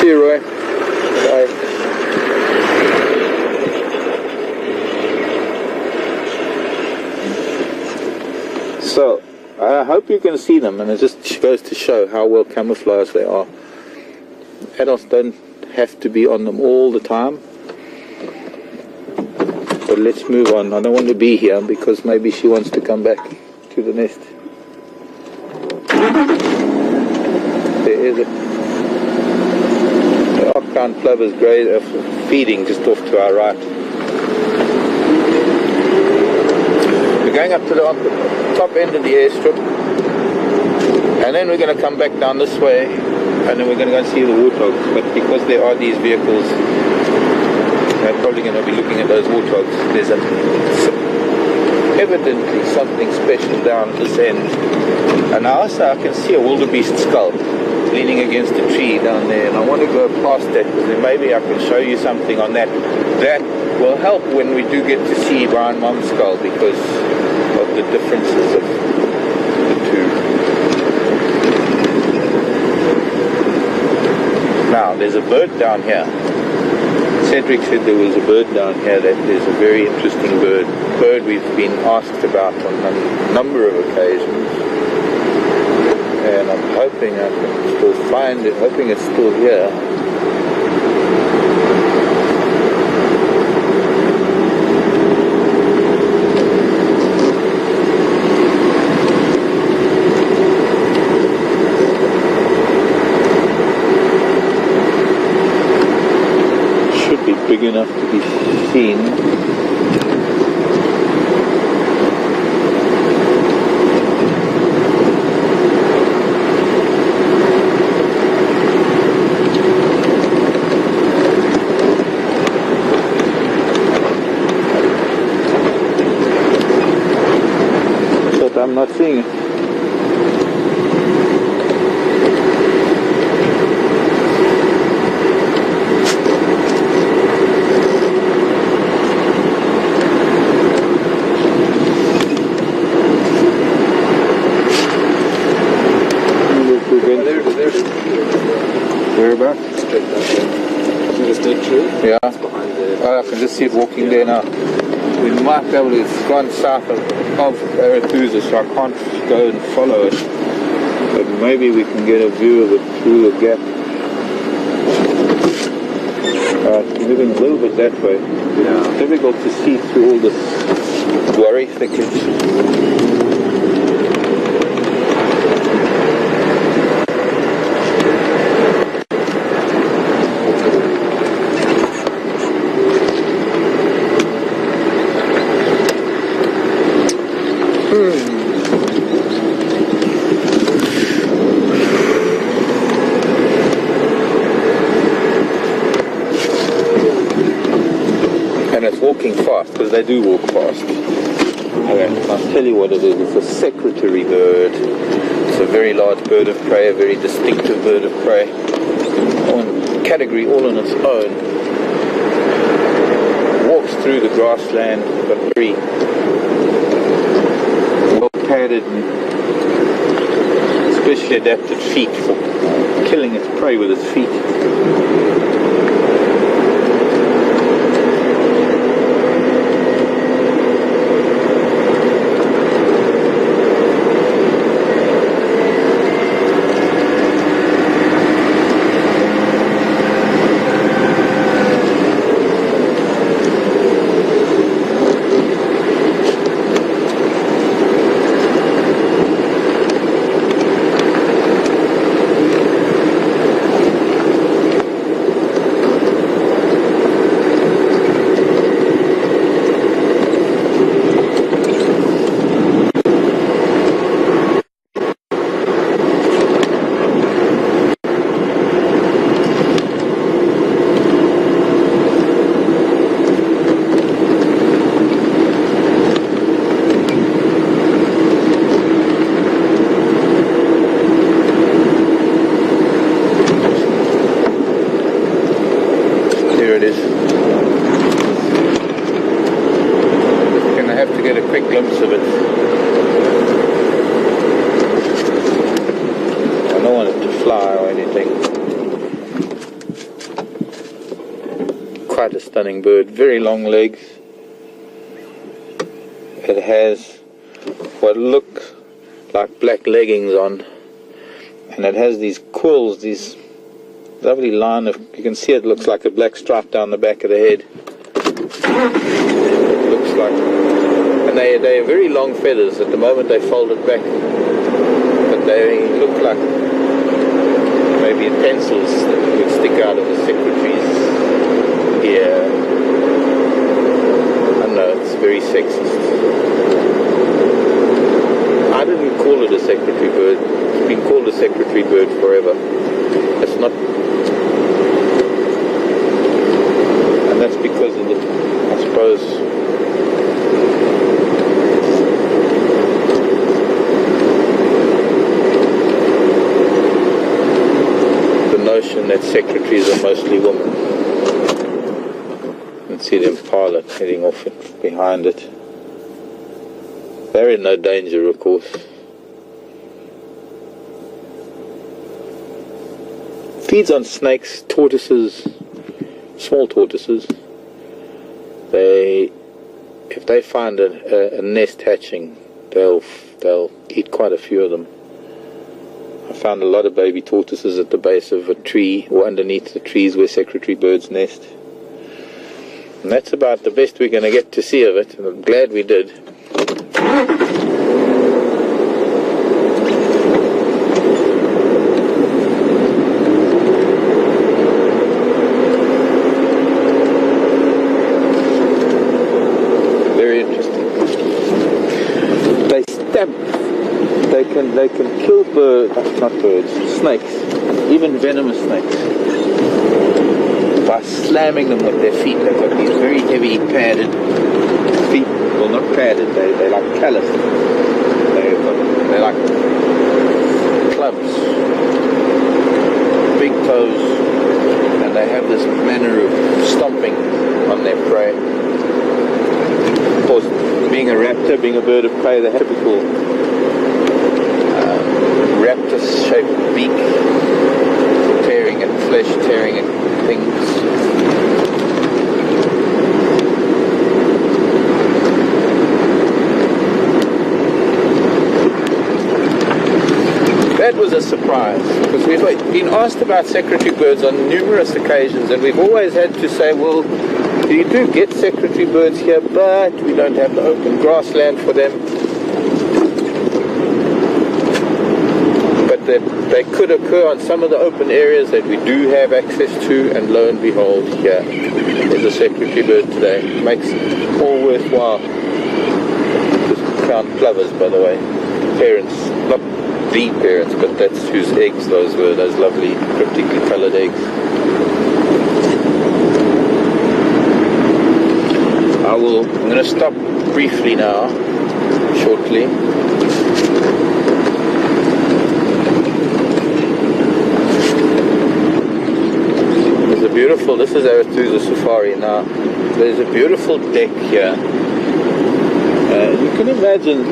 See you, Roy. Bye. So, I hope you can see them, and it just goes to show how well camouflaged they are. Adults don't have to be on them all the time. But let's move on. I don't want to be here because maybe she wants to come back to the nest. There is it. The Oak-crowned plovers feeding just off to our right. We're going up to the top end of the airstrip, and then we're going to come back down this way, and then we're going to go and see the warthogs. But because there are these vehicles, we're probably going to be looking at those warthogs. There's evidently something special down this end, and also I can see a wildebeest skull leaning against a tree down there, and I want to go past that because then maybe I can show you something on that. That will help when we do get to see Brian Mom's skull because of the differences of the two. Now, there's a bird down here. Cedric said there was a bird down here, that there's a very interesting bird we've been asked about on a number of occasions. And I'm hoping I can still find it, hoping it's still here. Should be big enough to be seen. I'm not seeing it. Whereabouts? Is that true? Yeah. I can just see it walking there now. We might be able to, it's gone south of Arathusa, so I can't go and follow it. But maybe we can get a view of it through the gap. It's moving a little bit that way. Yeah. It's difficult to see through all this worry thicket. And it's walking fast, because they do walk fast. Okay, I'll tell you what it is. It's a secretary bird. It's a very large bird of prey, a very distinctive bird of prey. One category all on its own. Walks through the grassland, but very well padded and especially adapted feet for killing its prey with its feet. stunning bird. Very long legs. It has what look like black leggings on, and it has these quills, these lovely line of, you can see it looks like a black stripe down the back of the head. It looks like, and they are very long feathers. At the moment they folded back, but they look like maybe pencils that would stick out of the secretary's ear. I know, it's very sexist. I didn't call it a secretary bird. It's been called a secretary bird forever. It's not, and that's because of the, I suppose, the notion that secretaries are mostly women. You can see the impala heading off behind it. They're in no danger, of course. Feeds on snakes, tortoises, small tortoises. If they find a nest hatching, they'll eat quite a few of them. I found a lot of baby tortoises at the base of a tree or underneath the trees where secretary birds nest. And that's about the best we're going to get to see of it, and I'm glad we did. Very interesting. They stamp. They can kill snakes, even venomous snakes, by slamming them with their feet. They've got these very heavy padded feet. Well, not padded, they're like calloused. They're like clubs, big toes, and they have this manner of stomping on their prey. Of course, being a raptor, being a bird of prey, they have typical raptor-shaped beak, tearing at flesh, tearing at things. That was a surprise, because we've been asked about secretary birds on numerous occasions, and we've always had to say, well, you do get secretary birds here, but we don't have the open grassland for them. But they could occur on some of the open areas that we do have access to, and lo and behold, here, there's a secretary bird today. It makes it all worthwhile. Just count plovers, by the way. Parents, not the parents, but that's whose eggs those were, those lovely cryptically coloured eggs. I'm going to stop briefly now, shortly. There's a beautiful, this is WildEarth Safari now. There's a beautiful deck here. You can imagine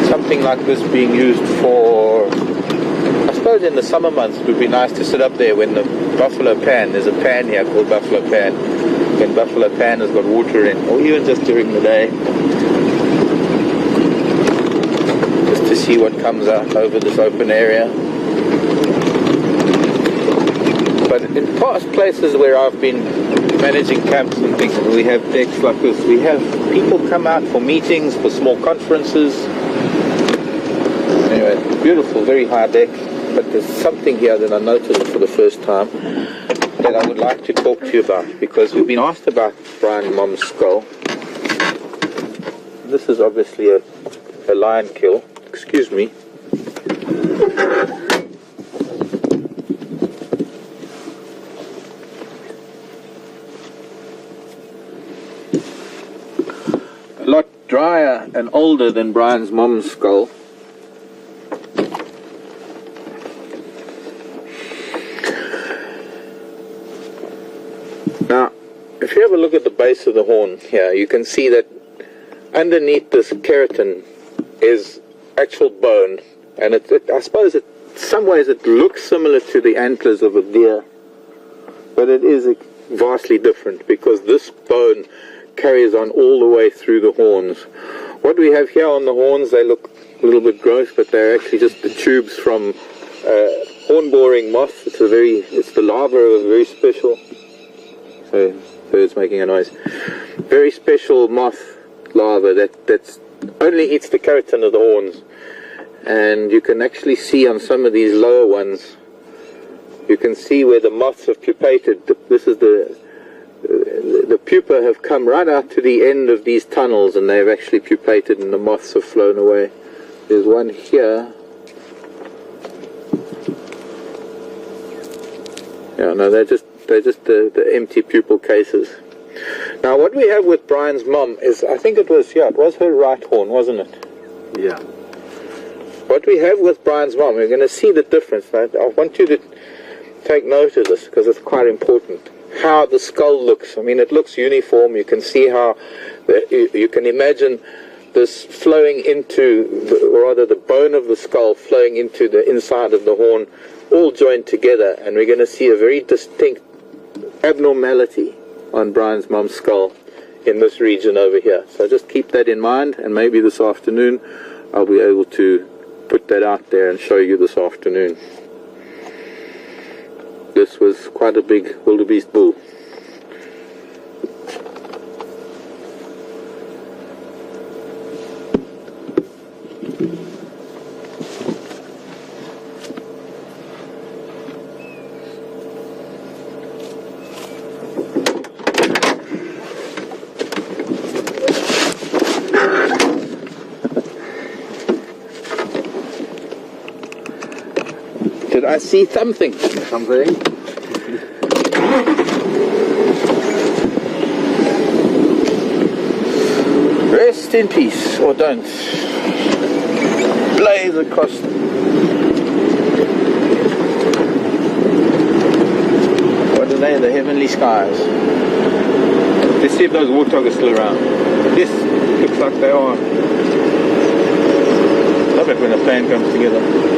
something like this being used for, I suppose in the summer months it would be nice to sit up there when the buffalo pan, there's a pan here called buffalo pan, when buffalo pan has got water in, or even just during the day, just to see what comes out over this open area. But in past places where I've been managing camps and things, we have decks like this. We have people come out for meetings, for small conferences. Anyway, beautiful, very high deck. But there's something here that I noticed for the first time that I would like to talk to you about, because we've been asked about Brian Mom's skull. This is obviously a lion kill. Excuse me. A lot drier and older than Brian's mom's skull. Now, if you have a look at the base of the horn here, you can see that underneath this keratin is actual bone, and I suppose in some ways it looks similar to the antlers of a deer, but it is vastly different because this bone carries on all the way through the horns. What we have here on the horns, they look a little bit gross, but they're actually just the tubes from horn-boring moth. It's the larva of a very special, so bird's making a noise, very special moth larva that's only eats the keratin of the horns. And you can actually see on some of these lower ones, you can see where the moths have pupated. This is the pupa have come right out to the end of these tunnels, and they've actually pupated, and the moths have flown away. There's one here. Yeah, no, they're just the empty pupal cases. Now, what we have with Brian's mom is, I think it was her right horn, wasn't it? Yeah. What we have with Brian's mom, we're going to see the difference. I want you to take note of this because it's quite important. How the skull looks. I mean, it looks uniform. You can see how, you can imagine this flowing into, or rather the bone of the skull flowing into the inside of the horn, all joined together. And we're going to see a very distinct abnormality on Brian's mom's skull in this region over here. So just keep that in mind, and maybe this afternoon I'll be able to put that out there and show you this afternoon. This was quite a big wildebeest bull. Did I see something? Something? Rest in peace, or don't. Blaze across. What are they? The heavenly skies. Let's see if those warthogs are still around. Yes, looks like they are. Love it when a plan comes together.